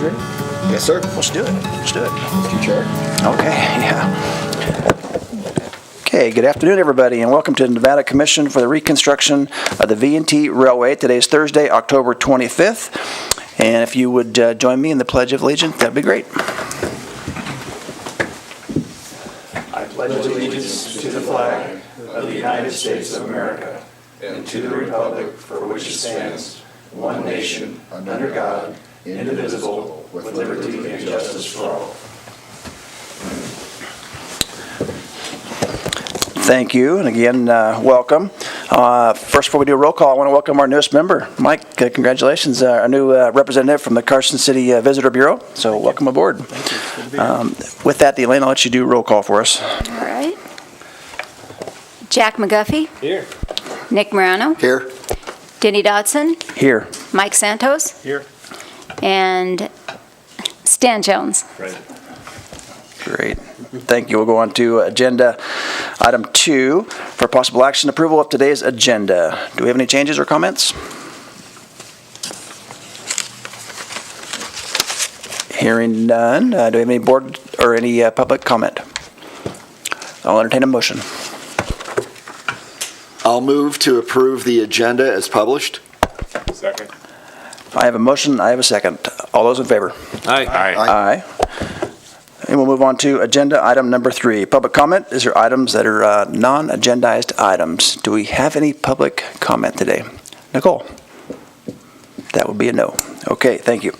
ready? Yes, sir. Let's do it. Mr. Chair. Okay, yeah. Okay, good afternoon, everybody, and welcome to the Nevada Commission for the Reconstruction of the V&T Railway. Today is Thursday, October 25th, and if you would join me in the Pledge of Allegiance, that'd be great. I pledge allegiance to the flag of the United States of America and to the republic for which it stands, one nation, under God, indivisible, with liberty and justice for all. Thank you, and again, welcome. First, before we do a roll call, I want to welcome our newest member, Mike. Congratulations, our new representative from the Carson City Visitor Bureau. So, welcome aboard. With that, Elaine, I'll let you do a roll call for us. All right. Jack McGuffey. Here. Nick Morano. Here. Denny Dodson. Here. Mike Santos. Here. And Stan Jones. Right. Great. Thank you. We'll go on to agenda item 2 for possible action approval of today's agenda. Do we have any changes or comments? Hearing none. Do we have any board or any public comment? I'll entertain a motion. I'll move to approve the agenda as published. Second. I have a motion. I have a second. All those in favor? Aye. Aye. And we'll move on to agenda item number 3. Public comment. Is there items that are non-agendized items? Do we have any public comment today? Nicole? That would be a no. Okay, thank you.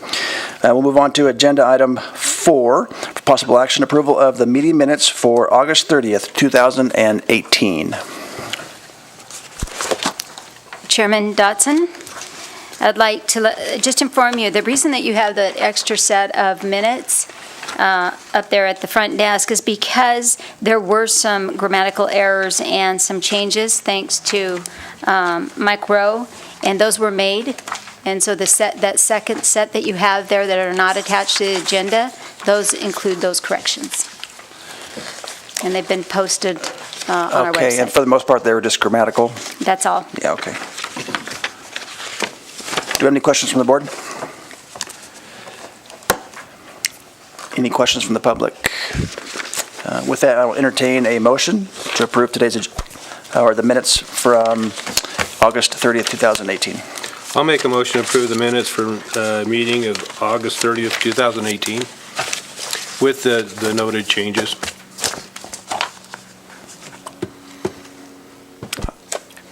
We'll move on to agenda item 4 for possible action approval of the meeting minutes for August 30th, 2018. Chairman Dodson, I'd like to just inform you, the reason that you have the extra set of minutes up there at the front desk is because there were some grammatical errors and some changes thanks to Mike Rowe, and those were made. And so that second set that you have there that are not attached to the agenda, those include those corrections. And they've been posted on our website. Okay, and for the most part, they were just grammatical? That's all. Yeah, okay. Do we have any questions from the board? Any questions from the public? With that, I will entertain a motion to approve today's, or the minutes from August 30th, 2018. I'll make a motion to approve the minutes for meeting of August 30th, 2018 with the noted changes.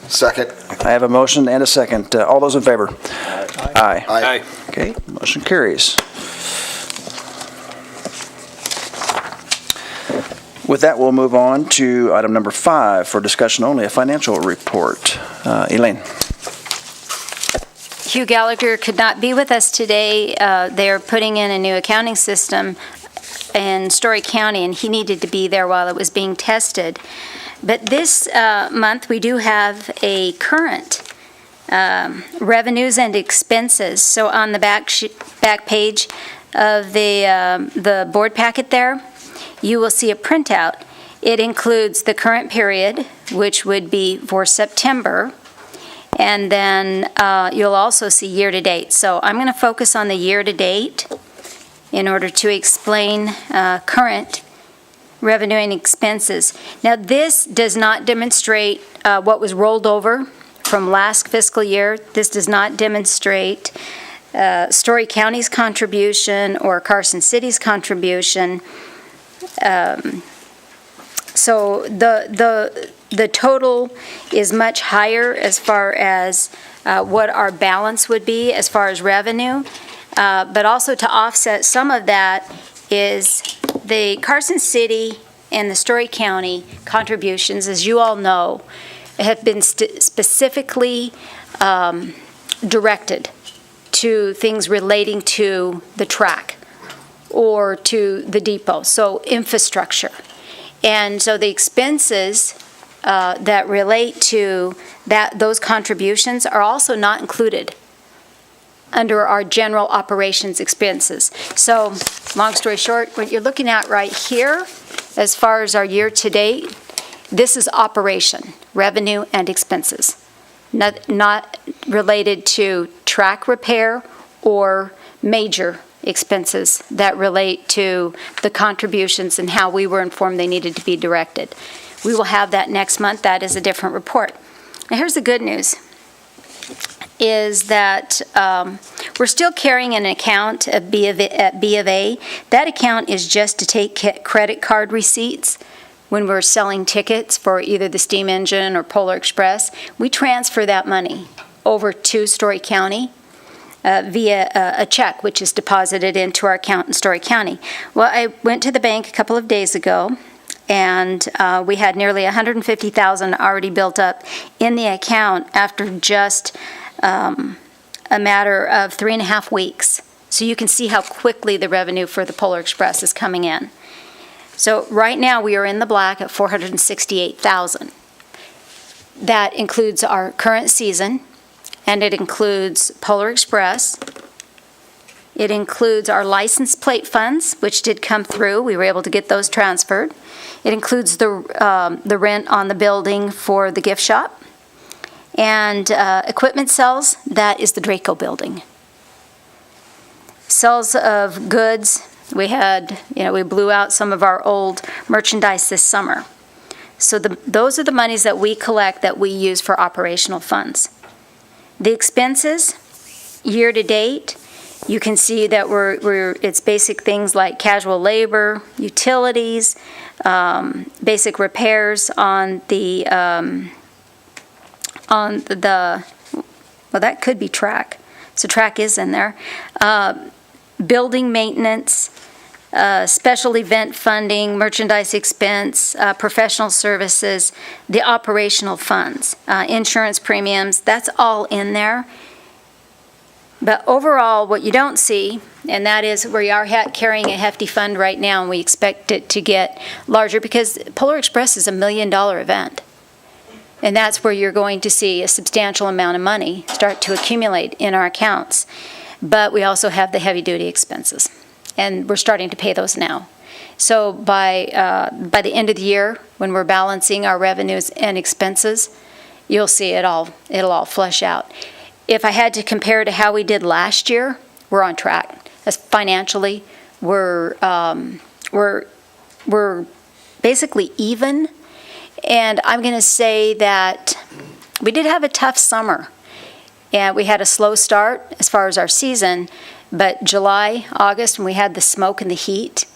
Second. I have a motion and a second. All those in favor? Aye. Aye. Okay, motion carries. With that, we'll move on to item number 5 for discussion only, a financial report. Elaine. Hugh Gallagher could not be with us today. They're putting in a new accounting system in Story County, and he needed to be there while it was being tested. But this month, we do have a current revenues and expenses. So on the back page of the board packet there, you will see a printout. It includes the current period, which would be for September, and then you'll also see year-to-date. So I'm going to focus on the year-to-date in order to explain current revenue and expenses. Now, this does not demonstrate what was rolled over from last fiscal year. This does not demonstrate Story County's contribution or Carson City's contribution. So the total is much higher as far as what our balance would be as far as revenue, but also to offset some of that is the Carson City and the Story County contributions, as you all know, have been specifically directed to things relating to the track or to the depot, so infrastructure. And so the expenses that relate to those contributions are also not included under our general operations expenses. So, long story short, what you're looking at right here, as far as our year-to-date, this is operation, revenue and expenses, not related to track repair or major expenses that relate to the contributions and how we were informed they needed to be directed. We will have that next month. That is a different report. Now, here's the good news, is that we're still carrying an account at B of A. That account is just to take credit card receipts when we're selling tickets for either the steam engine or Polar Express. We transfer that money over to Story County via a check, which is deposited into our account in Story County. Well, I went to the bank a couple of days ago, and we had nearly $150,000 already built up in the account after just a matter of 3.5 weeks. So you can see how quickly the revenue for the Polar Express is coming in. So right now, we are in the black at $468,000. That includes our current season, and it includes Polar Express. It includes our license plate funds, which did come through. We were able to get those transferred. It includes the rent on the building for the gift shop. And equipment sales, that is the Draco building. Sales of goods, we blew out some of our old merchandise this summer. So those are the monies that we collect that we use for operational funds. The expenses, year to date, you can see that it's basic things like casual labor, utilities, basic repairs on the well, that could be track. So track is in there. Building maintenance, special event funding, merchandise expense, professional services, the operational funds, insurance premiums, that's all in there. But overall, what you don't see, and that is we are carrying a hefty fund right now, and we expect it to get larger because Polar Express is $1 million event. And that's where you're going to see a substantial amount of money start to accumulate in our accounts. But we also have the heavy-duty expenses, and we're starting to pay those now. So by the end of the year, when we're balancing our revenues and expenses, you'll see it'll all flush out. If I had to compare to how we did last year, we're on track. As financially, we're basically even. And I'm going to say that we did have a tough summer. And we had a slow start as far as our season, but July, August, when we had the smoke and the heat,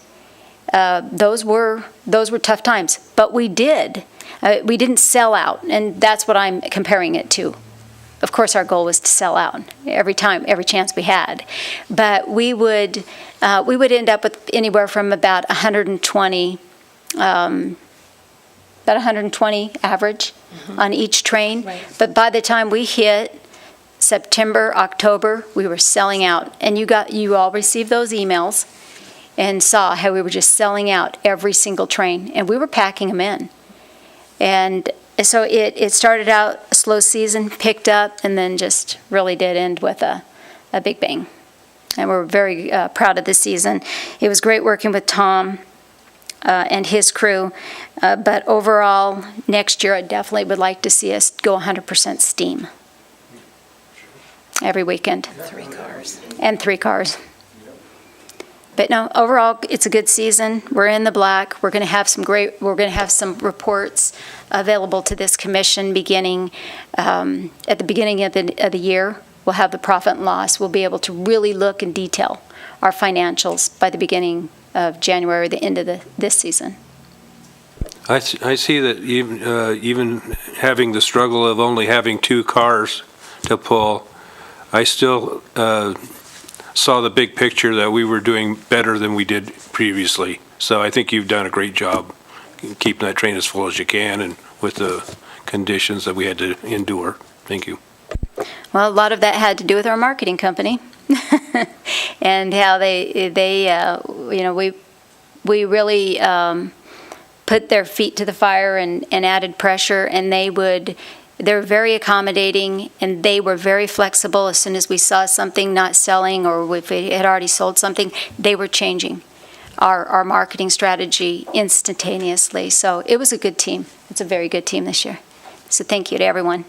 those were tough times. But we didn't sell out, and that's what I'm comparing it to. Of course, our goal was to sell out every chance we had. But we would end up with anywhere from about 120 average on each train. Right. But by the time we hit September, October, we were selling out. And you all received those emails and saw how we were just selling out every single train. And we were packing them in. And so it started out a slow season, picked up, and then just really did end with a big bang. And we're very proud of this season. It was great working with Tom and his crew. But overall, next year, I definitely would like to see us go 100% steam every weekend. 3 cars. And 3 cars. But no, overall, it's a good season. We're in the black. We're going to have some reports available to this commission beginning at the beginning of the year. We'll have the profit and loss. We'll be able to really look in detail our financials by the beginning of January, the end of this season. I see that even having the struggle of only having 2 cars to pull, I still saw the big picture that we were doing better than we did previously. So I think you've done a great job keeping that train as full as you can and with the conditions that we had to endure. Thank you. Well, a lot of that had to do with our marketing company and how we really put their feet to the fire and added pressure, and they're very accommodating, and they were very flexible. As soon as we saw something not selling or if it had already sold something, they were changing our marketing strategy instantaneously. So it was a good team. It's a very good team this year. So thank you to everyone.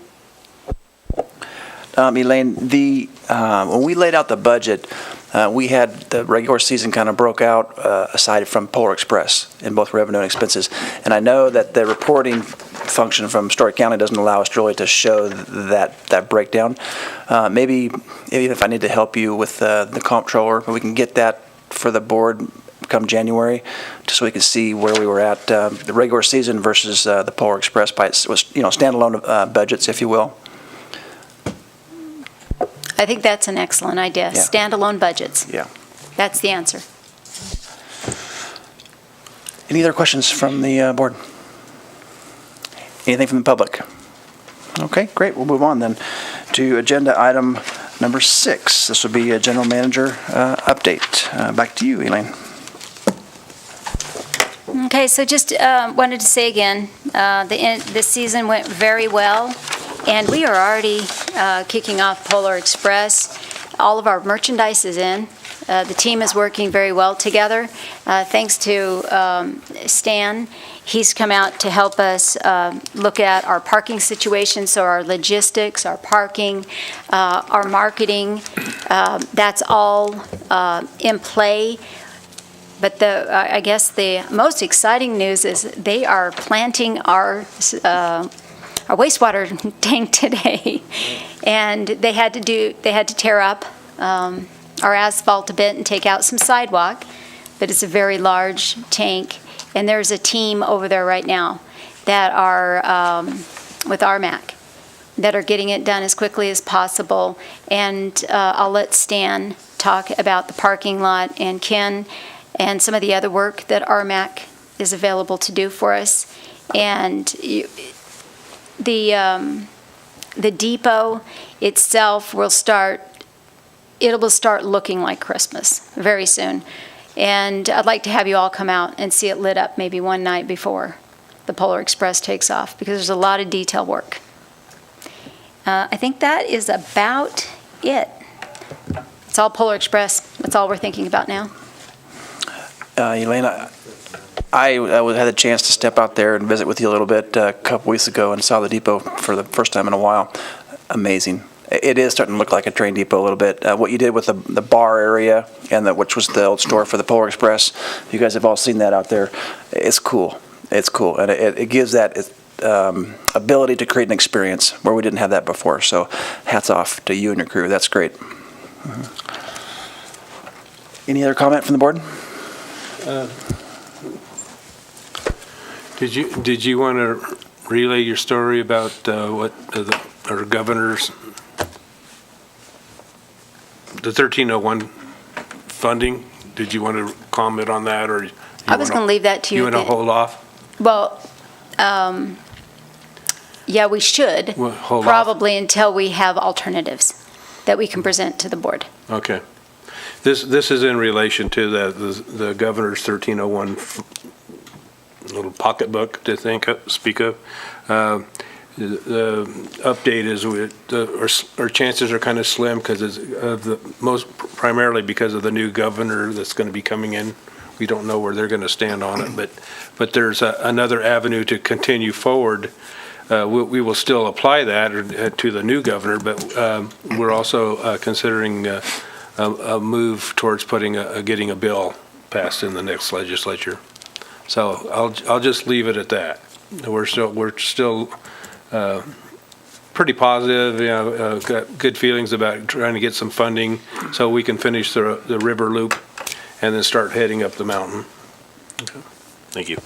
Elaine, when we laid out the budget, We had the regular season kind of broke out aside from Polar Express in both revenue and expenses. And I know that the reporting function from Story County doesn't allow us really to show that breakdown. Maybe if I need to help you with the comptroller, we can get that for the board come January, just so we can see where we were at the regular season versus the Polar Express by its standalone budgets, if you will. I think that's an excellent idea. Yeah. Standalone budgets. Yeah. That's the answer. Any other questions from the board? Anything from the public? Okay, great. We'll move on then to agenda item number 6. This will be a general manager update. Back to you, Elaine. Okay, so just wanted to say again, this season went very well, and we are already kicking off Polar Express. All of our merchandise is in. The team is working very well together. Thanks to Stan. He's come out to help us look at our parking situation, so our logistics, our parking, our marketing, that's all in play. But I guess the most exciting news is they are planting our wastewater tank today, and they had to tear up our asphalt a bit and take out some sidewalk. But it's a very large tank, and there's a team over there right now that are with RMAC that are getting it done as quickly as possible. And I'll let Stan talk about the parking lot and Ken and some of the other work that RMAC is available to do for us. And the depot itself will start looking like Christmas very soon. And I'd like to have you all come out and see it lit up maybe one night before the Polar Express takes off, because there's a lot of detail work. I think that is about it. It's all Polar Express. That's all we're thinking about now. Elaine, I had the chance to step out there and visit with you a little bit a couple weeks ago and saw the depot for the first time in a while. Amazing. It is starting to look like a train depot a little bit. What you did with the bar area, and which was the old store for the Polar Express, you guys have all seen that out there. It's cool. It's cool. And it gives that ability to create an experience where we didn't have that before. So hats off to you and your crew. That's great. Any other comment from the board? Did you want to relay your story about what our governor's, the 1301 funding? Did you want to comment on that, or I was going to leave that to you. You want to hold off? Well, yeah, we should, Well, hold off. probably until we have alternatives that we can present to the board. Okay. This is in relation to the governor's 1301 little pocketbook to speak of. The update is our chances are kind of slim because primarily because of the new governor that's going to be coming in. We don't know where they're going to stand on it, but there's another avenue to continue forward. We will still apply that to the new governor, but we're also considering a move towards getting a bill passed in the next legislature. So I'll just leave it at that. We're still pretty positive. Got good feelings about trying to get some funding so we can finish the river loop and then start heading up the mountain. Okay. Thank you.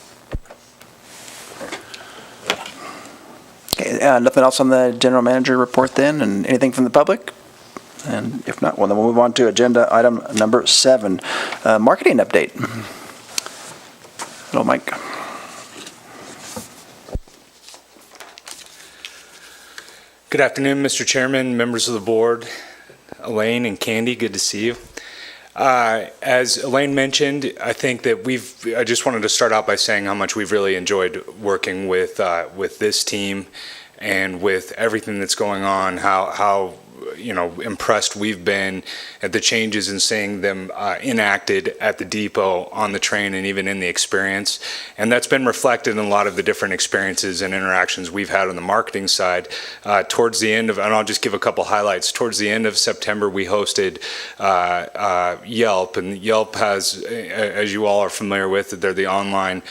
Okay, nothing else on the general manager report then, and anything from the public? And if not, well, then we'll move on to agenda item number 7, marketing update. Hello, Mike. Good afternoon, Mr. Chairman, members of the board, Elaine and Candy, good to see you. As Elaine mentioned, I think that I just wanted to start out by saying how much we've really enjoyed working with this team and with everything that's going on, how impressed we've been at the changes and seeing them enacted at the depot, on the train, and even in the experience. And that's been reflected in a lot of the different experiences and interactions we've had on the marketing side. Towards the end of, and I'll just give a couple highlights, towards the end of September, we hosted Yelp, and Yelp has, as you all are familiar with, they're the online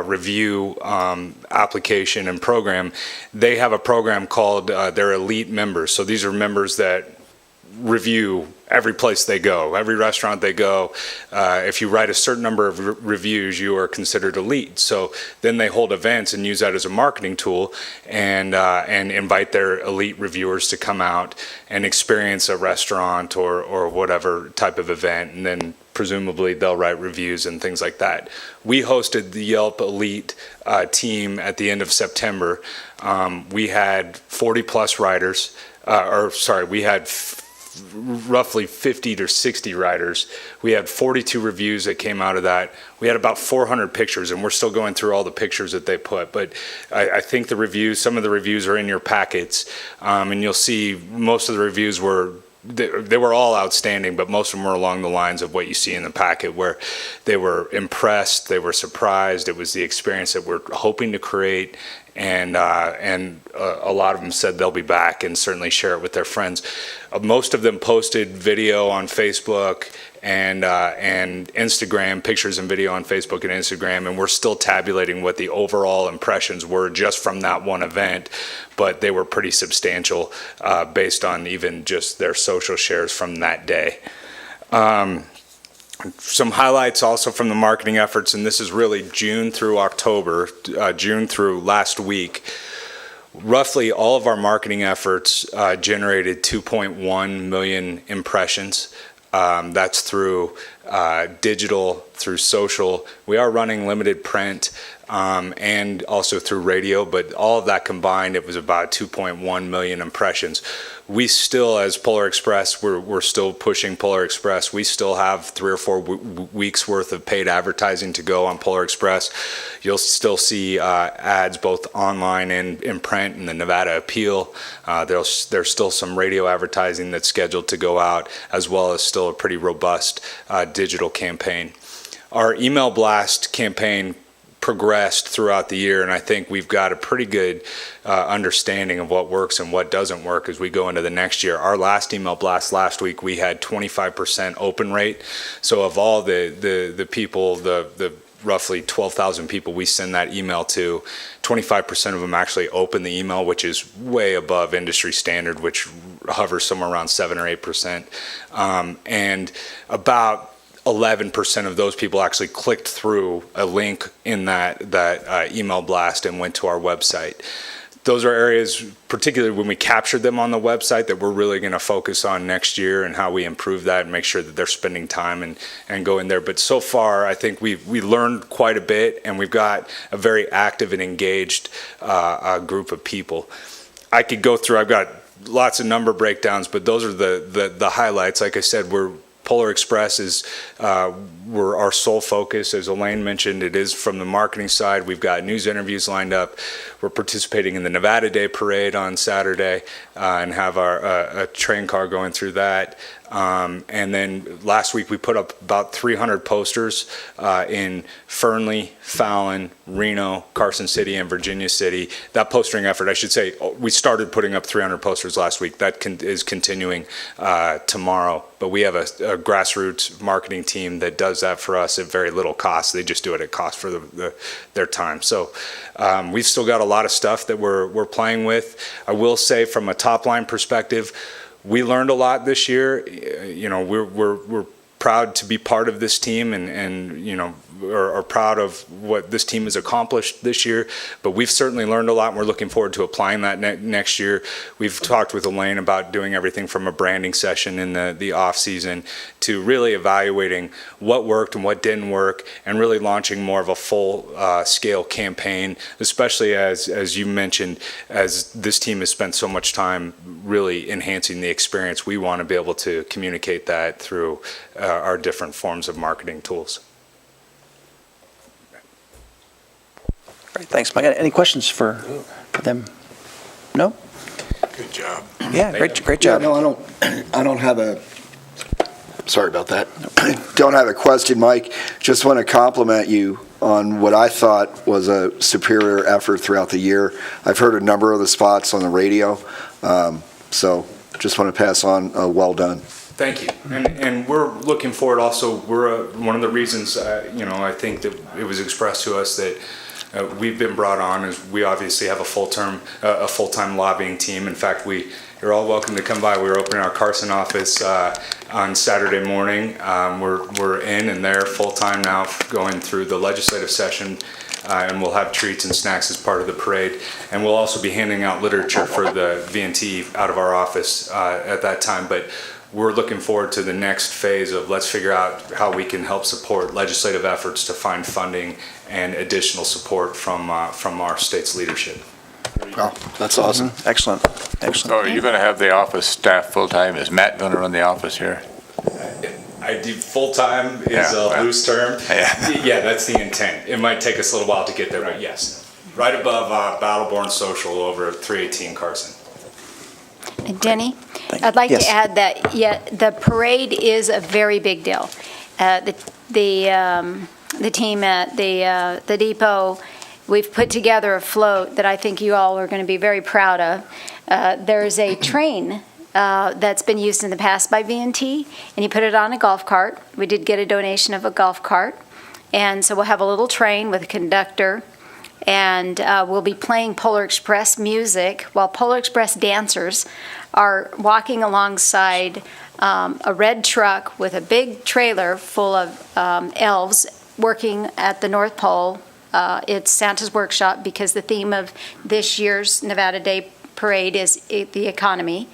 review application and program. They have a program called their Elite Members. So these are members that review every place they go, every restaurant they go. If you write a certain number of reviews, you are considered elite. So then they hold events and use that as a marketing tool, and invite their elite reviewers to come out and experience a restaurant or whatever type of event, and then presumably they'll write reviews and things like that. We hosted the Yelp Elite team at the end of September. We had 40 plus writers, we had roughly 50 to 60 writers. We had 42 reviews that came out of that. We had about 400 pictures, and we're still going through all the pictures that they put. But I think some of the reviews are in your packets, and you'll see most of the reviews they were all outstanding, but most of them were along the lines of what you see in the packet, where they were impressed, they were surprised. It was the experience that we're hoping to create, and a lot of them said they'll be back and certainly share it with their friends. Most of them posted video on Facebook and Instagram, pictures and video on Facebook and Instagram, and we're still tabulating what the overall impressions were just from that one event, but they were pretty substantial based on even just their social shares from that day. Some highlights also from the marketing efforts, and this is really June through October, June through last week. Roughly all of our marketing efforts generated 2.1 million impressions. That's through digital, through social. We are running limited print and also through radio, but all of that combined, it was about 2.1 million impressions. We still, as Polar Express, we're still pushing Polar Express. We still have 3 or 4 weeks worth of paid advertising to go on Polar Express. You'll still see ads both online and in print in the Nevada Appeal. There's still some radio advertising that's scheduled to go out, as well as still a pretty robust digital campaign. Our email blast campaign progressed throughout the year, and I think we've got a pretty good understanding of what works and what doesn't work as we go into the next year. Our last email blast last week, we had 25% open rate. So of all the people, the roughly 12,000 people we send that email to, 25% of them actually open the email, which is way above industry standard, which hovers somewhere around 7 or 8%. And about 11% of those people actually clicked through a link in that email blast and went to our website. Those are areas, particularly when we captured them on the website, that we're really going to focus on next year and how we improve that and make sure that they're spending time and go in there. But so far, I think we learned quite a bit, and we've got a very active and engaged group of people. I could go through, I've got lots of number breakdowns, but those are the highlights. Like I said, Polar Express is we're our sole focus. As Elaine mentioned, it is from the marketing side. We've got news interviews lined up. We're participating in the Nevada Day Parade on Saturday and have a train car going through that. And then last week we put up about 300 posters in Fernley, Fallon, Reno, Carson City, and Virginia City. That postering effort, I should say, we started putting up 300 posters last week. That is continuing tomorrow. But we have a grassroots marketing team that does that for us at very little cost. They just do it at cost for their time. So we've still got a lot of stuff that we're playing with. I will say, from a top line perspective, we learned a lot this year. You know, we're proud to be part of this team, and you know, are proud of what this team has accomplished this year. But we've certainly learned a lot, and we're looking forward to applying that next year. We've talked with Elaine about doing everything from a branding session in the off season to really evaluating what worked and what didn't work, and really launching more of a full scale campaign, especially as you mentioned, as this team has spent so much time really enhancing the experience. We want to be able to communicate that through our different forms of marketing tools. Great, thanks, Mike. Any questions for them? No? Good job. Yeah, great Yeah, job. no, I don't have a, sorry about that. Don't have a question, Mike. Just want to compliment you on what I thought was a superior effort throughout the year. I've heard a number of the spots on the radio, so just want to pass on well done. Thank you. And we're looking forward also, one of the reasons, I think that it was expressed to us that we've been brought on is we obviously have a full-time lobbying team. In fact, you're all welcome to come by. We're opening our Carson office on Saturday morning. We're in and there full-time now going through the legislative session. And we'll have treats and snacks as part of the parade. And we'll also be handing out literature for the V&T out of our office at that time. But we're looking forward to the next phase of let's figure out how we can help support legislative efforts to find funding and additional support from our state's leadership. Well, that's awesome. Excellent. So are you going to have the office staff full-time? Is Matt going to run the office here? I do full-time is a loose term. Yeah, that's the intent. It might take us a little while to get there, but yes. Right above Battleborn Social over at 318 Carson. Denny, I'd like Yes. to add that, the parade is a very big deal. The team at the depot, we've put together a float that I think you all are going to be very proud of. There's a train that's been used in the past by V&T, and you put it on a golf cart. We did get a donation of a golf cart, and so we'll have a little train with a conductor, and we'll be playing Polar Express music while Polar Express dancers are walking alongside a red truck with a big trailer full of elves working at the North Pole. It's Santa's Workshop because the theme of this year's Nevada Day Parade is the economy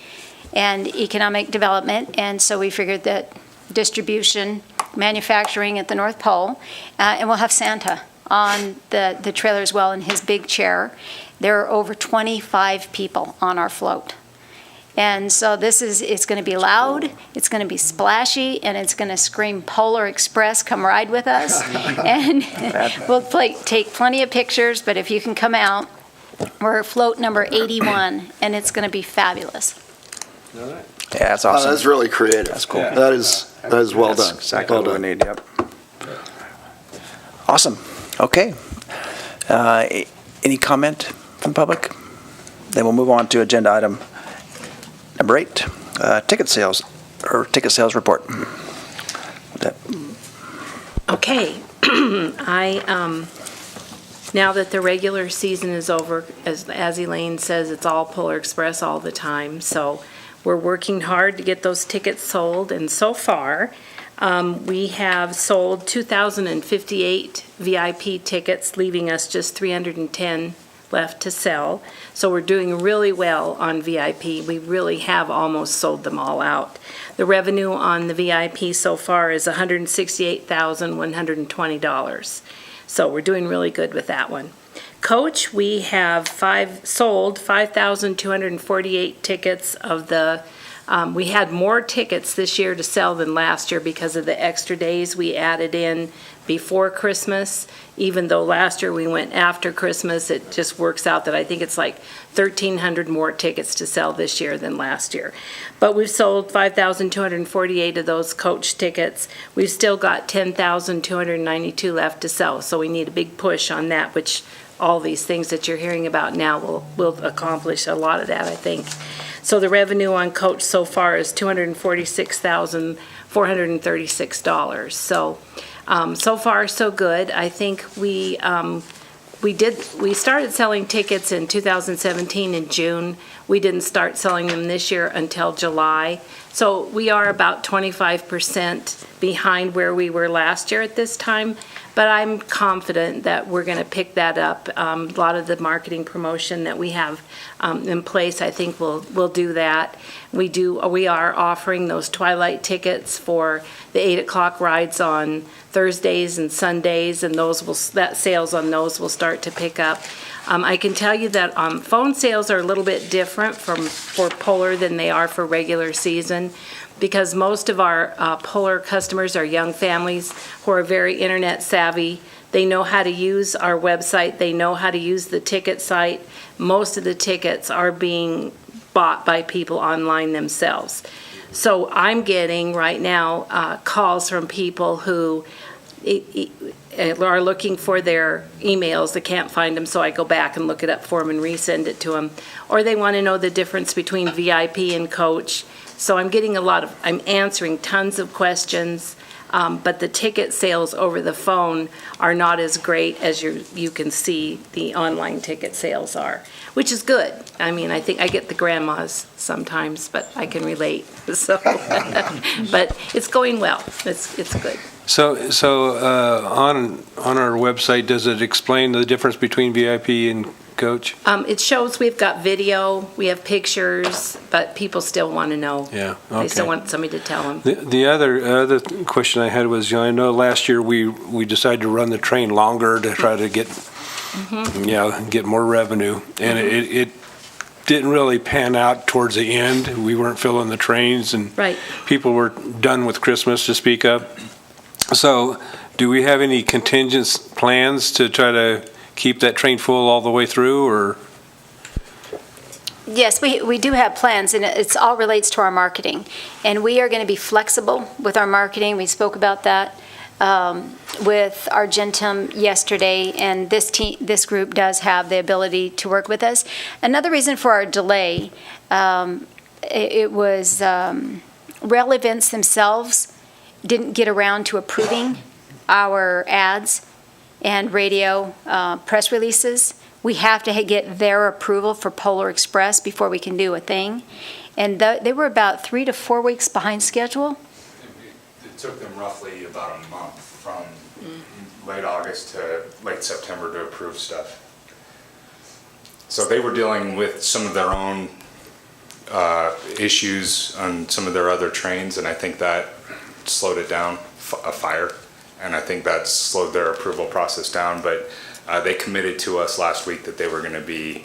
and economic development, and so we figured that distribution, manufacturing at the North Pole, and we'll have Santa on the trailer as well in his big chair. There are over 25 people on our float. And so it's going to be loud, it's going to be splashy, and it's going to scream Polar Express, come ride with us. And we'll take plenty of pictures, but if you can come out, we're float number 81, and it's going to be fabulous. Yeah, that's awesome. That's really creative. That's cool. That is well That's done. exactly Well what we done. need, yep. Awesome. Okay. Any comment from public? Then we'll move on to agenda item number 8, ticket sales report. Okay. Now that the regular season is over, as Elaine says, it's all Polar Express all the time. So we're working hard to get those tickets sold. And so far, we have sold 2,058 VIP tickets, leaving us just 310 left to sell. So we're doing really well on VIP. We really have almost sold them all out. The revenue on the VIP so far is $168,120. So we're doing really good with that one. Coach, we have sold 5,248 tickets of the, we had more tickets this year to sell than last year because of the extra days we added in before Christmas. Even though last year we went after Christmas, it just works out that I think it's like 1,300 more tickets to sell this year than last year. But we've sold 5,248 of those Coach tickets. We've still got 10,292 left to sell, so we need a big push on that, which all these things that you're hearing about now will accomplish a lot of that, I think. So the revenue on Coach so far is $246,436. So far, so good. I think we started selling tickets in 2017 in June. We didn't start selling them this year until July. So we are about 25% behind where we were last year at this time. But I'm confident that we're going to pick that up. A lot of the marketing promotion that we have in place, I think we'll do that. We are offering those twilight tickets for the 8 o'clock rides on Thursdays and Sundays, and that sales on those will start to pick up. I can tell you that phone sales are a little bit different for Polar than they are for regular season, because most of our Polar customers are young families who are very internet savvy. They know how to use our website. They know how to use the ticket site. Most of the tickets are being bought by people online themselves. So I'm getting right now calls from people who are looking for their emails. They can't find them, so I go back and look it up for them and resend it to them. Or they want to know the difference between VIP and coach. So I'm answering tons of questions, but the ticket sales over the phone are not as great as you can see the online ticket sales are, which is good. I mean, I think I get the grandmas sometimes, but I can relate, so. But it's going well. It's good. So on our website, does it explain the difference between VIP and coach? It shows we've got video, we have pictures, but people still want to know. Yeah, They still okay. want somebody to tell them. The other question I had was, I know last year we decided to run the train longer to try to get, get more revenue. And it didn't really pan out towards the end. We weren't filling the trains and Right. people were done with Christmas to speak of. So do we have any contingent plans to try to keep that train full all the way through, or? Yes, we do have plans, and it all relates to our marketing. And we are going to be flexible with our marketing. We spoke about that with Argentum yesterday, and this group does have the ability to work with us. Another reason for our delay, it was rail events themselves didn't get around to approving our ads and radio press releases. We have to get their approval for Polar Express before we can do a thing. And they were about 3 to 4 weeks behind schedule. It took them roughly about a month from late August to late September to approve stuff. So they were dealing with some of their own issues on some of their other trains, and I think that slowed it down, a fire, and I think that slowed their approval process down. But they committed to us last week that they were going to be,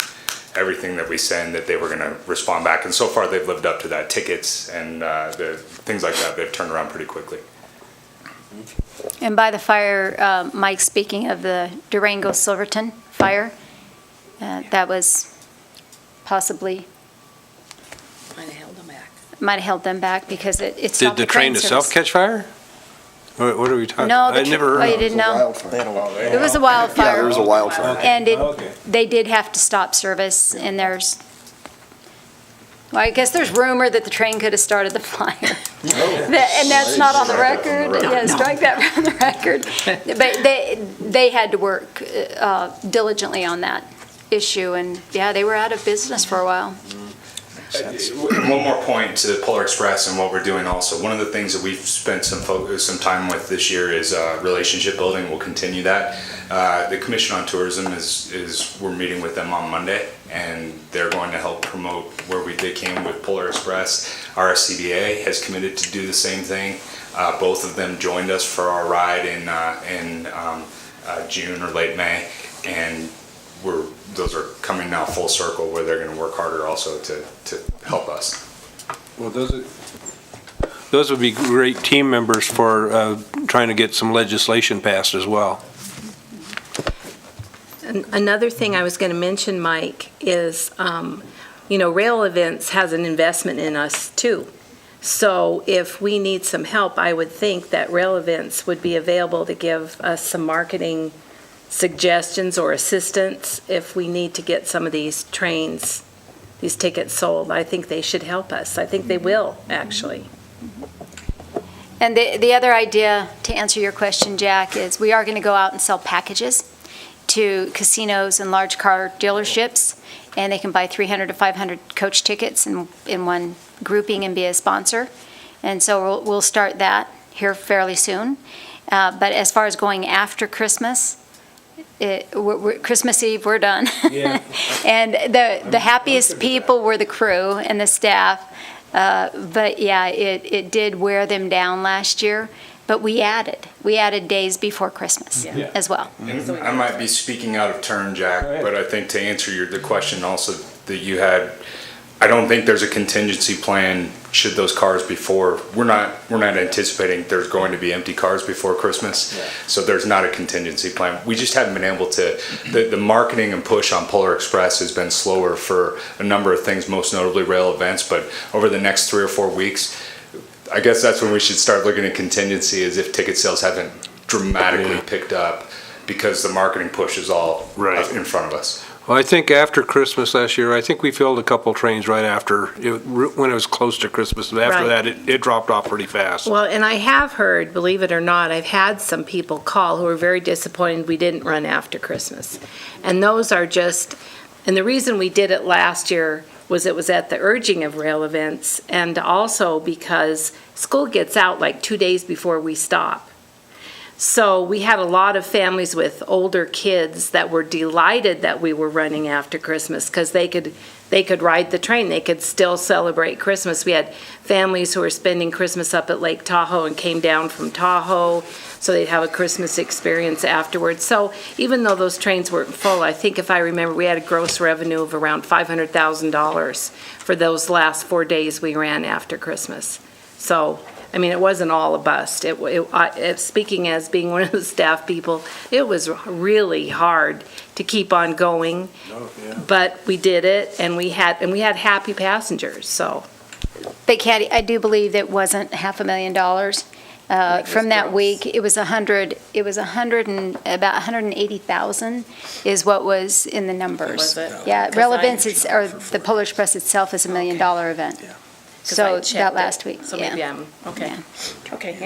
everything that we send, that they were going to respond back, and so far they've lived up to that. Tickets and the things like that, they've turned around pretty quickly. And by the fire, Mike, speaking of the Durango-Silverton fire, that was possibly, might have held them back because it Did stopped the train itself service. catch fire? What are we talking? No, I never heard you of it. didn't know? Wildfire. It was a Yeah, wildfire. there was a wildfire. And Okay. they did have to stop service, and well, I guess there's rumor that the train could have started the fire. And that's not on the record. Yeah, strike that from the record. But they had to work diligently on that issue, and yeah, they were out of business for a while. One more point to Polar Express and what we're doing also. One of the things that we've spent some time with this year is relationship building. We'll continue that. The Commission on Tourism we're meeting with them on Monday, and they're going to help promote where they came with Polar Express. RSCBA has committed to do the same thing. Both of them joined us for our ride in June or late May, and those are coming now full circle where they're going to work harder also to help us. Well, those would be great team members for trying to get some legislation passed as well. Another thing I was going to mention, Mike, is, Rail Events has an investment in us too. So if we need some help, I would think that Rail Events would be available to give us some marketing suggestions or assistance if we need to get some of these tickets sold. I think they should help us. I think they will, actually. And the other idea, to answer your question, Jack, is we are going to go out and sell packages to casinos and large car dealerships, and they can buy 300 to 500 coach tickets in one grouping and be a sponsor. And so we'll start that here fairly soon. But as far as going after Christmas, Christmas Eve, we're done. Yeah. And the happiest people were the crew and the staff. But yeah, it did wear them down last year. But we added days before Christmas as well. And I might be speaking out of turn, Jack, but I think to answer the question also that you had, I don't think there's a contingency plan should those cars before, we're not anticipating there's going to be empty cars before Christmas. So there's not a contingency plan. We just haven't been able to, the marketing and push on Polar Express has been slower for a number of things, most notably rail events, but over the next 3 or 4 weeks, I guess that's when we should start looking at contingency, as if ticket sales haven't dramatically picked up because the marketing push is all in front of us. Well, I think after Christmas last year, I think we filled a couple trains right after, when it was close to Christmas. After Right. that, it dropped off pretty fast. Well, and I have heard, believe it or not, I've had some people call who are very disappointed we didn't run after Christmas. And those are just, and the reason we did it last year was it was at the urging of rail events, and also because school gets out like 2 days before we stop. So we had a lot of families with older kids that were delighted that we were running after Christmas because they could ride the train. They could still celebrate Christmas. We had families who were spending Christmas up at Lake Tahoe and came down from Tahoe, so they'd have a Christmas experience afterwards. So even though those trains weren't full, I think if I remember, we had a gross revenue of around $500,000 for those last 4 days we ran after Christmas. So, I mean, it wasn't all a bust. Speaking as being one of the staff people, it was really hard to keep on going. But we did it, and we had happy passengers, so. But Kathy, I do believe it wasn't $500,000 from that week. It was about 180,000 is what was in the numbers. Was it? Yeah, 'Cause Relevance, or the Polar Express itself is $1 million event. 'Cause I So checked that it. last week, So yeah. maybe okay. Okay.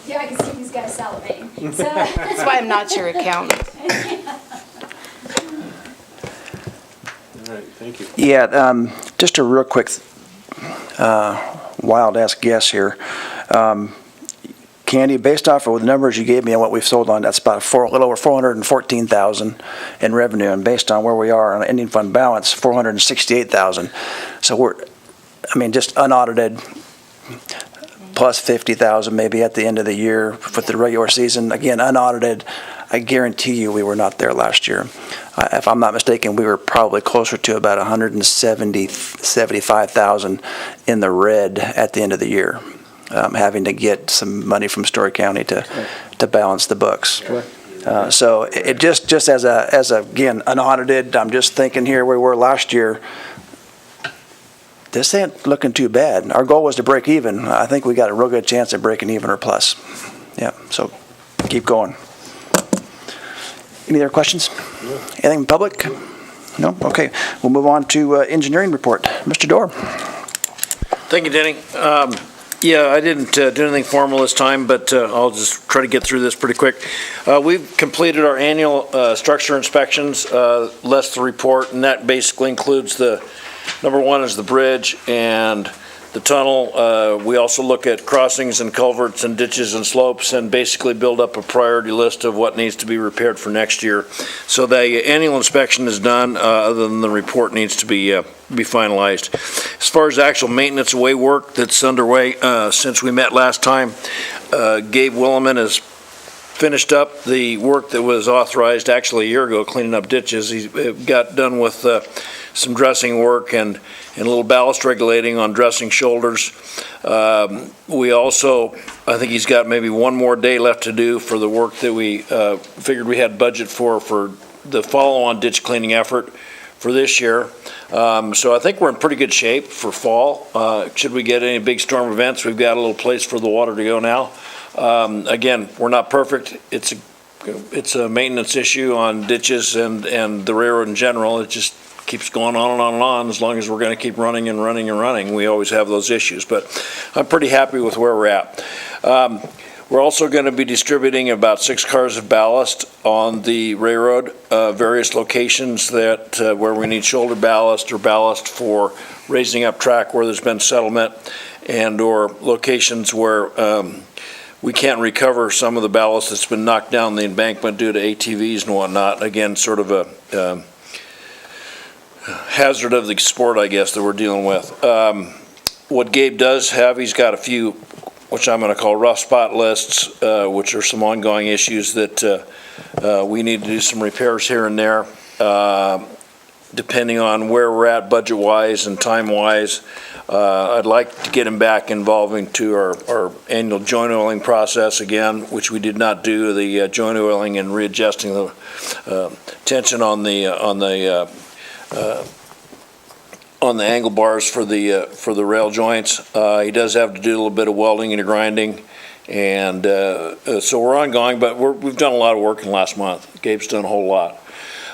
Yeah, I can see these guys salivating. That's why I'm not your accountant. All right, thank you. Yeah, just a real quick wild-ass guess here. Candy, based off of the numbers you gave me and what we've sold on, that's about a little over $414,000 in revenue, and based on where we are on ending fund balance, $468,000. So just unaudited, plus $50,000 maybe at the end of the year for the regular season. Again, unaudited, I guarantee you we were not there last year. If I'm not mistaken, we were probably closer to about $175,000 in the red at the end of the year. Having to get some money from Story County to balance the books. So it just as again, unaudited, I'm just thinking here where we were last year, this ain't looking too bad. Our goal was to break even. I think we got a real good chance of breaking even or plus. Yeah, so keep going. Any other questions? Anything in public? No? Okay, we'll move on to engineering report. Mr. Dorr. Thank you, Denny. Yeah, I didn't do anything formal this time, but I'll just try to get through this pretty quick. We've completed our annual structure inspections, less the report, and that basically includes number one is the bridge and the tunnel. We also look at crossings and culverts and ditches and slopes and basically build up a priority list of what needs to be repaired for next year. So the annual inspection is done, other than the report needs to be finalized. As far as actual maintenance away work that's underway since we met last time, Gabe Williman has finished up the work that was authorized actually a year ago, cleaning up ditches. He got done with some dressing work and a little ballast regulating on dressing shoulders. We also, I think he's got maybe one more day left to do for the work that we figured we had budget for the follow-on ditch cleaning effort for this year. So I think we're in pretty good shape for fall. Should we get any big storm events, we've got a little place for the water to go now. Again, we're not perfect. It's a maintenance issue on ditches and the railroad in general. It just keeps going on and on and on. As long as we're going to keep running and running and running, we always have those issues. But I'm pretty happy with where we're at. We're also going to be distributing about 6 cars of ballast on the railroad, various locations that where we need shoulder ballast or ballast for raising up track where there's been settlement, and or locations where we can't recover some of the ballast that's been knocked down the embankment due to ATVs and whatnot. Again, sort of a hazard of the sport, I guess, that we're dealing with. What Gabe does have, he's got a few, which I'm going to call rough spot lists, which are some ongoing issues that we need to do some repairs here and there. depending on where we're at budget-wise and time-wise. I'd like to get him back involving to our annual joint oiling process again, which we did not do, the joint oiling and readjusting the tension on the angle bars for the rail joints. He does have to do a little bit of welding and grinding, and so we're ongoing, but we've done a lot of work in the last month. Gabe's done a whole lot.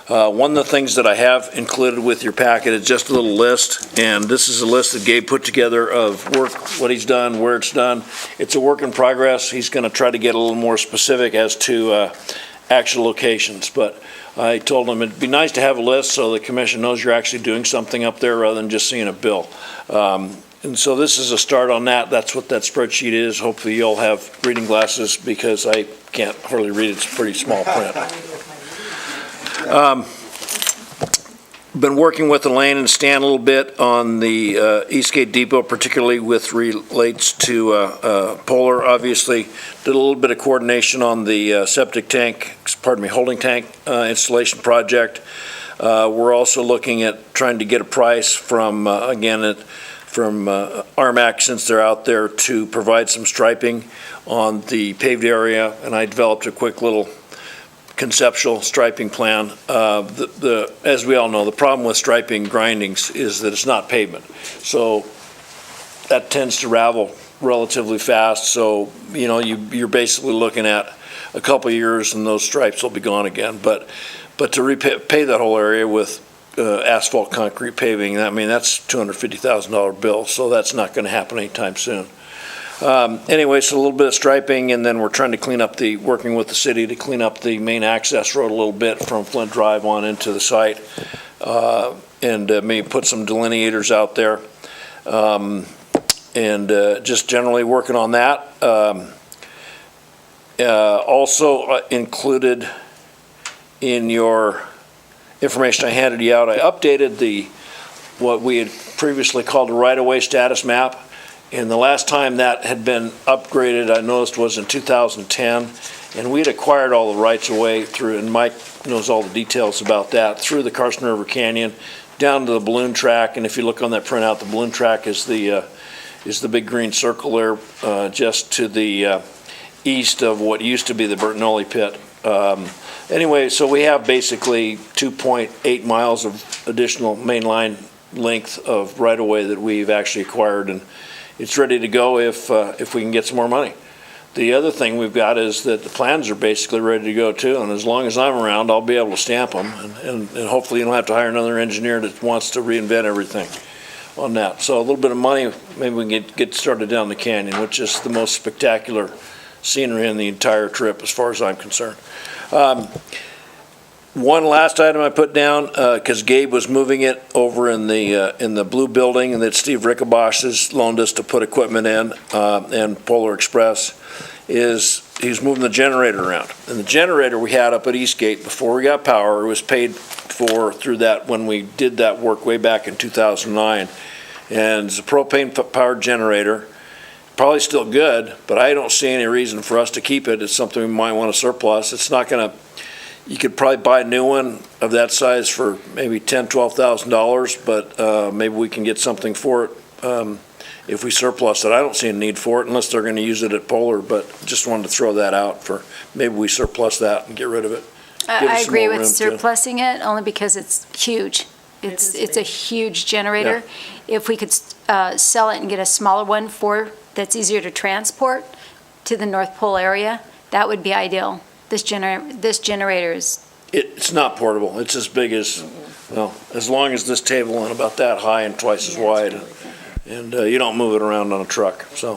One of the things that I have included with your packet is just a little list, and this is a list that Gabe put together of work, what he's done, where it's done. It's a work in progress. He's going to try to get a little more specific as to actual locations, but I told him it'd be nice to have a list so the commission knows you're actually doing something up there rather than just seeing a bill. And so this is a start on that. That's what that spreadsheet is. Hopefully you'll have reading glasses because I can't hardly read it. It's pretty small print. Been working with Elaine and Stan a little bit on the Eastgate Depot, particularly with relates to Polar. Obviously, did a little bit of coordination on the septic tank, holding tank installation project. We're also looking at trying to get a price from, from RMAC, since they're out there, to provide some striping on the paved area, and I developed a quick little conceptual striping plan. As we all know, the problem with striping grindings is that it's not pavement. So that tends to ravel relatively fast. So, you know, you're basically looking at a couple of years and those stripes will be gone again. But to repave that whole area with asphalt concrete paving, I mean, that's $250,000 bill. So that's not going to happen anytime soon. Anyway, so a little bit of striping, and then we're trying to working with the city to clean up the main access road a little bit from Flint Drive on into the site, and maybe put some delineators out there, and just generally working on that. Also included in your information I handed you out, I updated what we had previously called a right-of-way status map. And the last time that had been upgraded, I noticed, was in 2010. And we had acquired all the rights-of-way through, and Mike knows all the details about that, through the Carson River Canyon, down to the balloon track. And if you look on that printout, the balloon track is the big green circle there, just to the east of what used to be the Bertinoli pit. Anyway, so we have basically 2.8 miles of additional mainline length of right-of-way that we've actually acquired, and it's ready to go if we can get some more money. The other thing we've got is that the plans are basically ready to go too, and as long as I'm around, I'll be able to stamp them, and hopefully you don't have to hire another engineer that wants to reinvent everything on that. So a little bit of money, maybe we can get started down the canyon, which is the most spectacular scenery in the entire trip as far as I'm concerned. One last item I put down, because Gabe was moving it over in the blue building, and that Steve Rickabosh has loaned us to put equipment in, and Polar Express, is he's moving the generator around. And the generator we had up at Eastgate before we got power, it was paid for through that when we did that work way back in 2009. And it's a propane-powered generator, probably still good, but I don't see any reason for us to keep it. It's something we might want to surplus. It's not going to. You could probably buy a new one of that size for maybe $10,000, $12,000, but maybe we can get something for it if we surplus it. I don't see a need for it unless they're going to use it at Polar, but just wanted to throw that out for maybe we surplus that and get rid of it. I agree with surplusing it, only because it's huge. It's a huge generator. Yeah. If we could sell it and get a smaller one that's easier to transport to the North Pole area, that would be ideal. This generator is... It's not portable. It's as big as, well, as long as this table and about that high and twice as wide. And you don't move it around on a truck, so.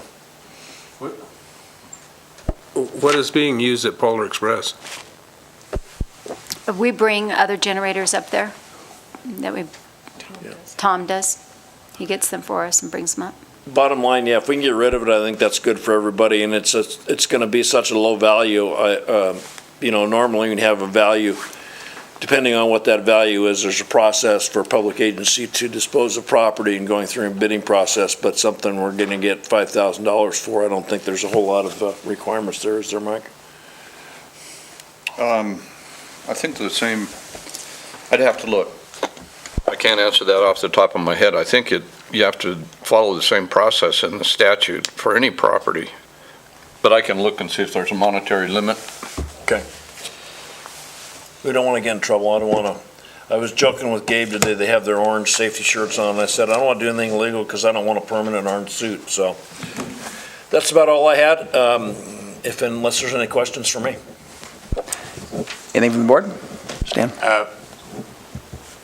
What is being used at Polar Express? We bring other generators up there Tom does. He gets them for us and brings them up. Bottom line, yeah, if we can get rid of it, I think that's good for everybody, and it's going to be such a low value. Normally you can have a value, depending on what that value is, there's a process for a public agency to dispose of property and going through a bidding process, but something we're going to get $5,000 for, I don't think there's a whole lot of requirements there, is there, Mike? I think the same, I'd have to look. I can't answer that off the top of my head. I think you have to follow the same process in the statute for any property. But I can look and see if there's a monetary limit. We don't want to get in trouble. I don't want to, I was joking with Gabe today, they have their orange safety shirts on. I said, I don't want to do anything illegal because I don't want a permanent orange suit. So that's about all I had, unless there's any questions for me. Anything from the board? Stan?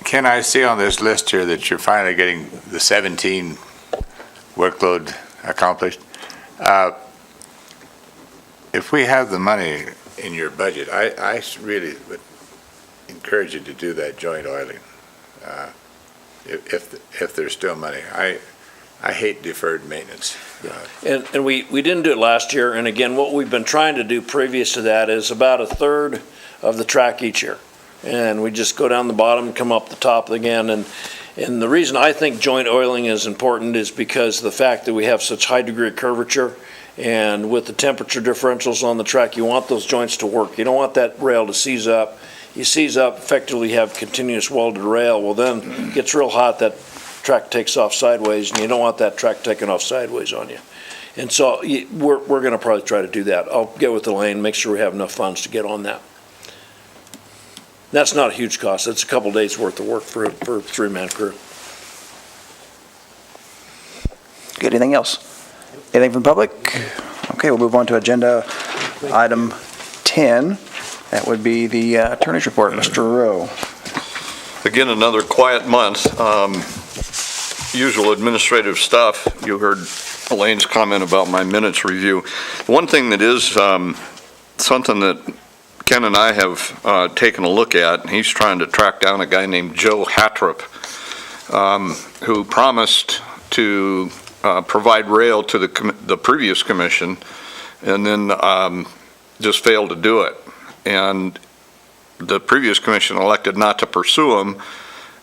Ken, I see on this list here that you're finally getting the 17 workload accomplished. If we have the money in your budget, I really would encourage you to do that joint oiling, if there's still money. I hate deferred maintenance. And we didn't do it last year, and again, what we've been trying to do previous to that is about a third of the track each year. And we just go down the bottom and come up the top again, and the reason I think joint oiling is important is because of the fact that we have such high degree of curvature, and with the temperature differentials on the track, you want those joints to work. You don't want that rail to seize up. You seize up, effectively have continuous welded rail. Well, then it gets real hot, that track takes off sideways, and you don't want that track taking off sideways on you. And so we're going to probably try to do that. I'll get with Elaine, make sure we have enough funds to get on that. That's not a huge cost. It's a couple days worth of work for a three-man crew. Good, anything else? Anything from the public? Okay, we'll move on to agenda item 10. That would be the attorney's report. Mr. Rowe. Again, another quiet month. Usual administrative stuff. You heard Elaine's comment about my minutes review. One thing that is something that Ken and I have taken a look at, he's trying to track down a guy named Joe Hattrup, who promised to provide rail to the previous commission, and then just failed to do it. And the previous commission elected not to pursue him,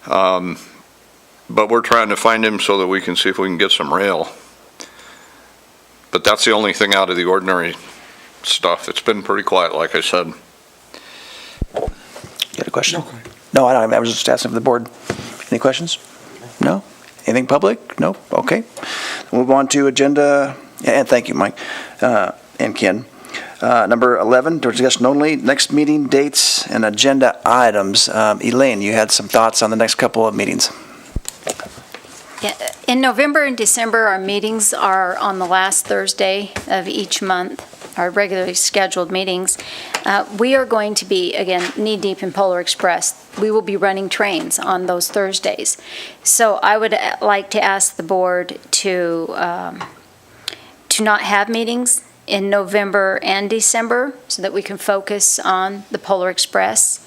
but we're trying to find him so that we can see if we can get some rail. But that's the only thing out of the ordinary stuff. It's been pretty quiet, like I said. You had a question? No, I don't. I was just asking for the board. Any questions? No? Anything public? No? Okay. We'll move on to agenda, and thank you, Mike, and Ken. Number 11, discussion only, next meeting dates and agenda items. Elaine, you had some thoughts on the next couple of meetings. Yeah, in November and December, our meetings are on the last Thursday of each month, our regularly scheduled meetings. We are going to be, again, knee-deep in Polar Express. We will be running trains on those Thursdays. So I would like to ask the board to not have meetings in November and December so that we can focus on the Polar Express,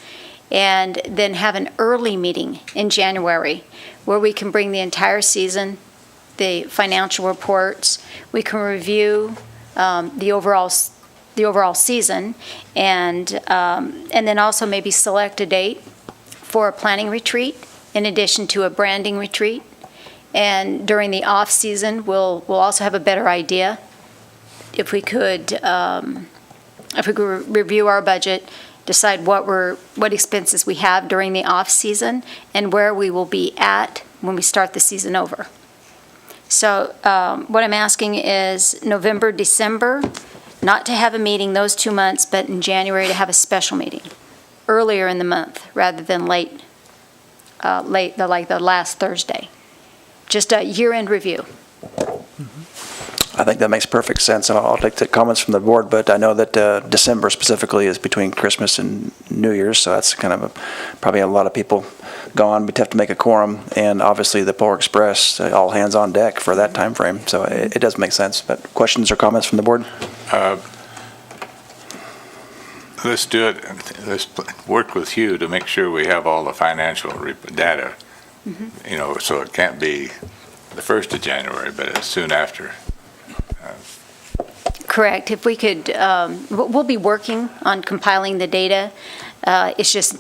and then have an early meeting in January where we can bring the entire season, the financial reports, we can review the overall season, and then also maybe select a date for a planning retreat in addition to a branding retreat. And during the off-season, we'll also have a better idea if we could review our budget, decide what expenses we have during the off-season, and where we will be at when we start the season over. So what I'm asking is November, December, not to have a meeting those 2 months, but in January to have a special meeting earlier in the month rather than late, like the last Thursday. Just a year-end review. I think that makes perfect sense, and I'll take the comments from the board, but I know that December specifically is between Christmas and New Year's, so that's kind of probably a lot of people gone. We'd have to make a quorum, and obviously the Polar Express, all hands on deck for that time frame, so it does make sense. But questions or comments from the board? Let's do it. Let's work with Hugh to make sure we have all the financial data, so it can't be the 1st of January, but it's soon after. Correct. If we could, we'll be working on compiling the data. It's just,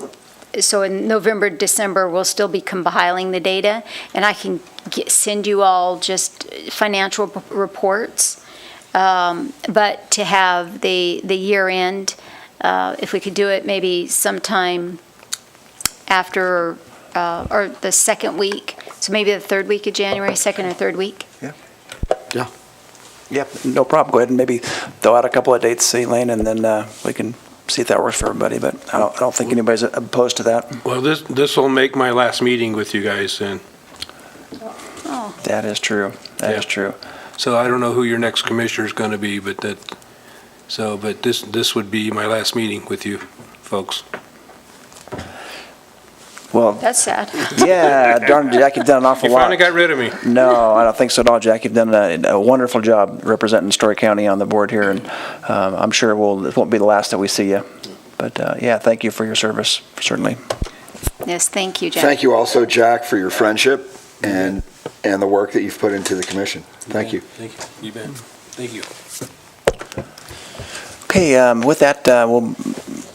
so in November, December, we'll still be compiling the data, and I can send you all just financial reports. But to have the year end, if we could do it maybe sometime after or the second week, so maybe the third week of January, second or third week. Yep, no problem. Go ahead and maybe throw out a couple of dates, Elaine, and then we can see if that works for everybody. But I don't think anybody's opposed to that. Well, this will make my last meeting with you guys then. Oh, That is true. That is true. So I don't know who your next commissioner is going to be, but this would be my last meeting with you folks. Well, that's sad. yeah, darn, Jack, you've done an awful You lot. finally got rid of me. No, I don't think so at all, Jack. You've done a wonderful job representing Story County on the board here, and I'm sure it won't be the last that we see you. But yeah, thank you for your service, certainly. Yes, thank you, Jack. Thank you also, Jack, for your friendship and the work that you've put into the commission. Thank you. Thank you. You bet. Thank you. Okay, with that, we'll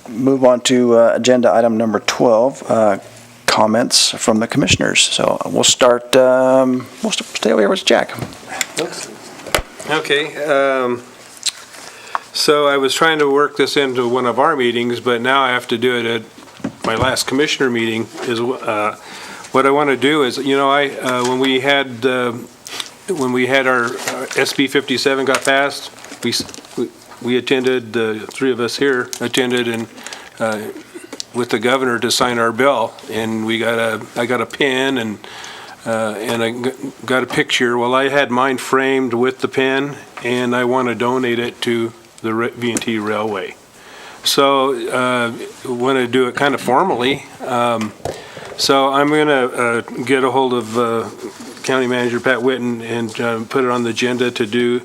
move on to agenda item number 12, comments from the commissioners. So we'll start, stay over here with Jack. Okay, so I was trying to work this into one of our meetings, but now I have to do it at my last commissioner meeting. Is what I want to do is, when we had our SB 57 got passed, we attended, the three of us here attended, and with the governor to sign our bill, and I got a pen and I got a picture. Well, I had mine framed with the pen, and I want to donate it to the V&T Railway. So want to do it kind of formally. So I'm going to get a hold of County Manager Pat Whitten and put it on the agenda to do,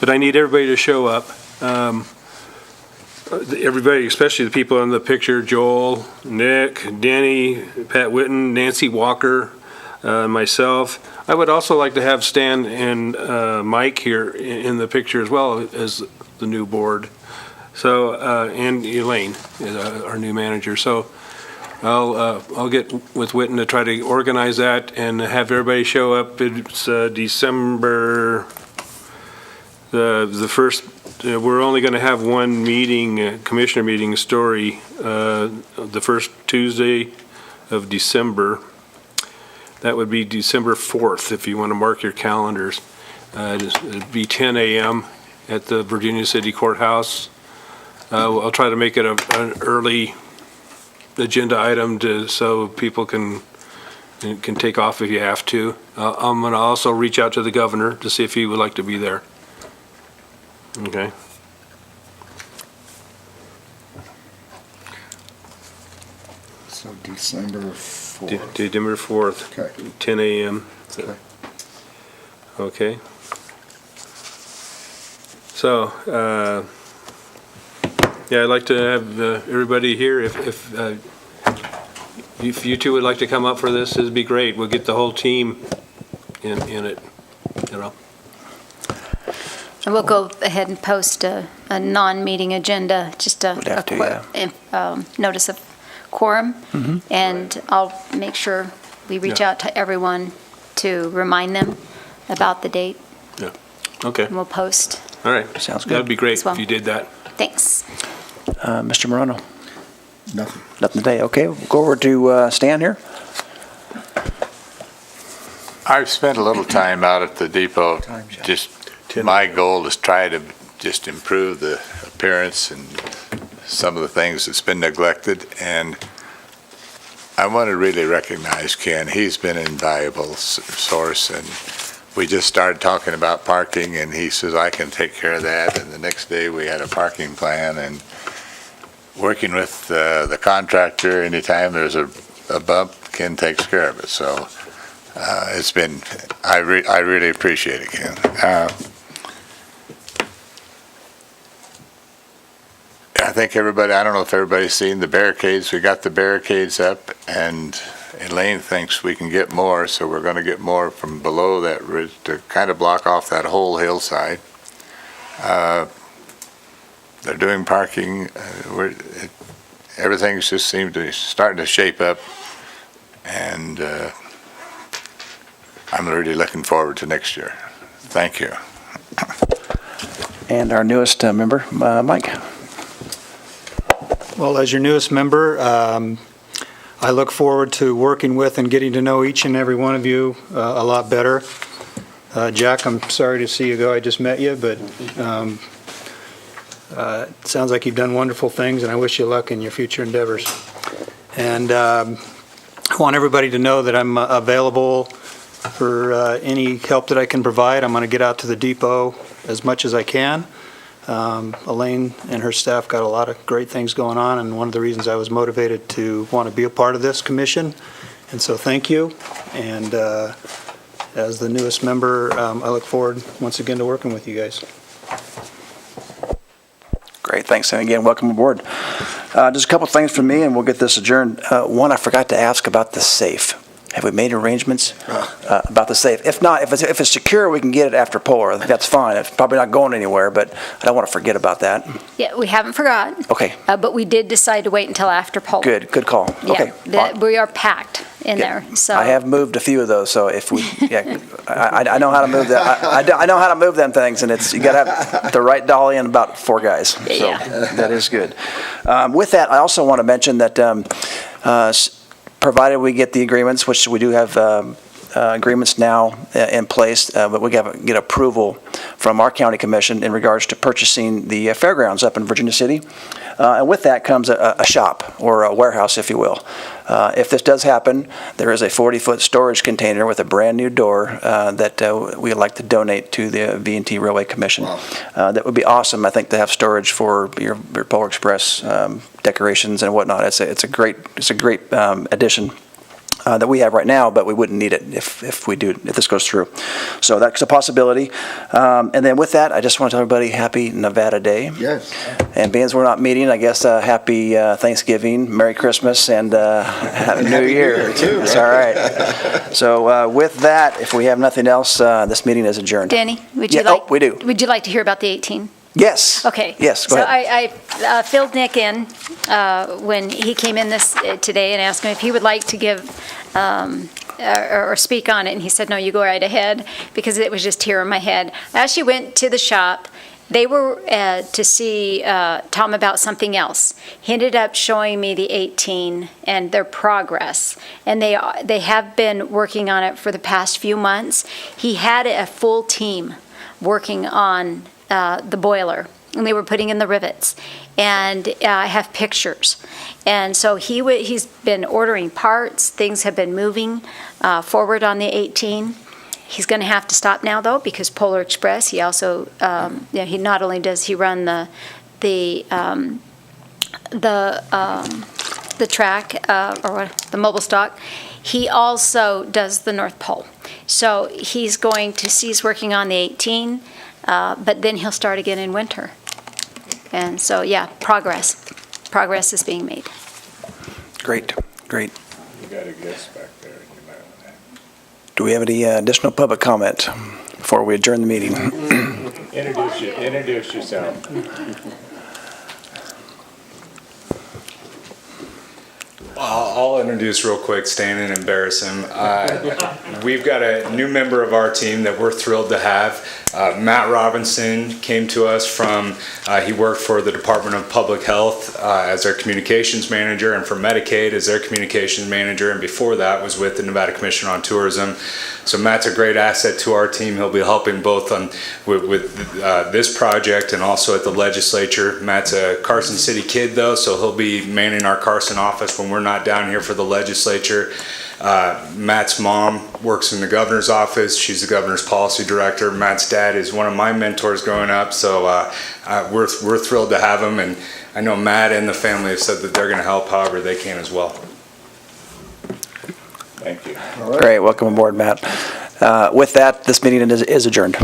but I need everybody to show up. Everybody, especially the people in the picture, Joel, Nick, Denny, Pat Whitten, Nancy Walker, myself. I would also like to have Stan and Mike here in the picture as well as the new board. So, and Elaine, our new manager. So I'll get with Whitten to try to organize that and have everybody show up. It's December, the first. We're only going to have one meeting, commissioner meeting, Story, the first Tuesday of December. That would be December 4th, if you want to mark your calendars. It'd be 10 a.m. at the Virginia City Courthouse. I'll try to make it an early agenda item so people can take off if you have to. I'm going to also reach out to the governor to see if he would like to be there. Okay. So December 4th. December 4th, Okay. 10 a.m. Okay. Okay. So, yeah, I'd like to have everybody here. If you two would like to come up for this, it'd be great. We'll get the whole team in it, And we'll go ahead and post a non-meeting agenda, just We'd have to, notice of quorum. Mm-hmm. And I'll make sure we reach out to everyone to remind them about the date, Okay, and we'll post. all right. Sounds good. That'd be great As well. if you did that. Thanks. Mr. Morano? Nothing. Nothing today. Okay, we'll go over to Stan here. I've spent a little time out at the depot. Just my goal is try to just improve the appearance and some of the things that's been neglected. And I want to really recognize Ken. He's been an invaluable source. And we just started talking about parking, and he says, I can take care of that. And the next day we had a parking plan, and working with the contractor, anytime there's a bump, Ken takes care of it. So it's been, I really appreciate it, Ken. I think everybody, I don't know if everybody's seen the barricades. We got the barricades up, and Elaine thinks we can get more, so we're going to get more from below that ridge to kind of block off that whole hillside. They're doing parking. Everything's just seemed to be starting to shape up, and I'm really looking forward to next year. Thank you. And our newest member, Mike. Well, as your newest member, I look forward to working with and getting to know each and every one of you a lot better. Jack, I'm sorry to see you go. I just met you, but it sounds like you've done wonderful things, and I wish you luck in your future endeavors. And I want everybody to know that I'm available for any help that I can provide. I'm going to get out to the depot as much as I can. Elaine and her staff got a lot of great things going on, and one of the reasons I was motivated to want to be a part of this commission. And so thank you. And as the newest member, I look forward once again to working with you guys. Great, thanks, and again, welcome aboard. Just a couple things from me, and we'll get this adjourned. One, I forgot to ask about the safe. Have we made arrangements about the safe? If not, if it's secure, we can get it after polar. I think that's fine. It's probably not going anywhere, but I don't want to forget about that. Yeah, we haven't forgot, Okay, but we did decide to wait until after poll. good call. Okay. Yeah, we are packed in there, so. I have moved a few of those, so if we, yeah, I know how to move that. I know how to move them things, and you got to have the right dolly and about 4 guys. So Yeah. that is good. With that, I also want to mention that provided we get the agreements, which we do have agreements now in place, but we got to get approval from our county commission in regards to purchasing the fairgrounds up in Virginia City. And with that comes a shop, or a warehouse, if you will. If this does happen, there is a 40-foot storage container with a brand-new door that we would like to donate to the V&T Railway Commission. Wow. That would be awesome, I think, to have storage for your Polar Express decorations and whatnot. It's a great addition that we have right now, but we wouldn't need it if this goes through. So that's a possibility. And then with that, I just want to tell everybody happy Nevada Day. Yes. And being as we're not meeting, I guess happy Thanksgiving, Merry Christmas, and Happy New Year. Too, It's all right. So with that, if we have nothing else, this meeting is adjourned. Danny, would you Yeah, like? oh, we do. Would you like to hear about the 18? Yes. Okay. Yes, go so ahead. I filled Nick in when he came in today and asked him if he would like to give or speak on it, and he said, no, you go right ahead, because it was just here in my head. I actually went to the shop. They were to see Tom about something else. He ended up showing me the 18 and their progress, and they have been working on it for the past few months. He had a full team working on the boiler, and they were putting in the rivets, and I have pictures. And so he's been ordering parts. Things have been moving forward on the 18. He's going to have to stop now, though, because Polar Express, he also, he not only does he run the track, the mobile stock, he also does the North Pole. So he's working on the 18, but then he'll start again in winter. And so, yeah, progress is being made. Great. You got a guest back there. You might want to. Do we have any additional public comment before we adjourn the meeting? Introduce yourself. I'll introduce real quick, Stan, and embarrass him. We've got a new member of our team that we're thrilled to have. Matt Robinson came to us from, he worked for the Department of Public Health as their communications manager, and for Medicaid as their communications manager, and before that was with the Nevada Commission on Tourism. So Matt's a great asset to our team. He'll be helping both with this project and also at the legislature. Matt's a Carson City kid, though, so he'll be manning our Carson office when we're not down here for the legislature. Matt's mom works in the governor's office. She's the governor's policy director. Matt's dad is one of my mentors growing up, so we're thrilled to have him, and I know Matt and the family have said that they're going to help however they can as well. Thank you. Great, welcome aboard, Matt. With that, this meeting is adjourned.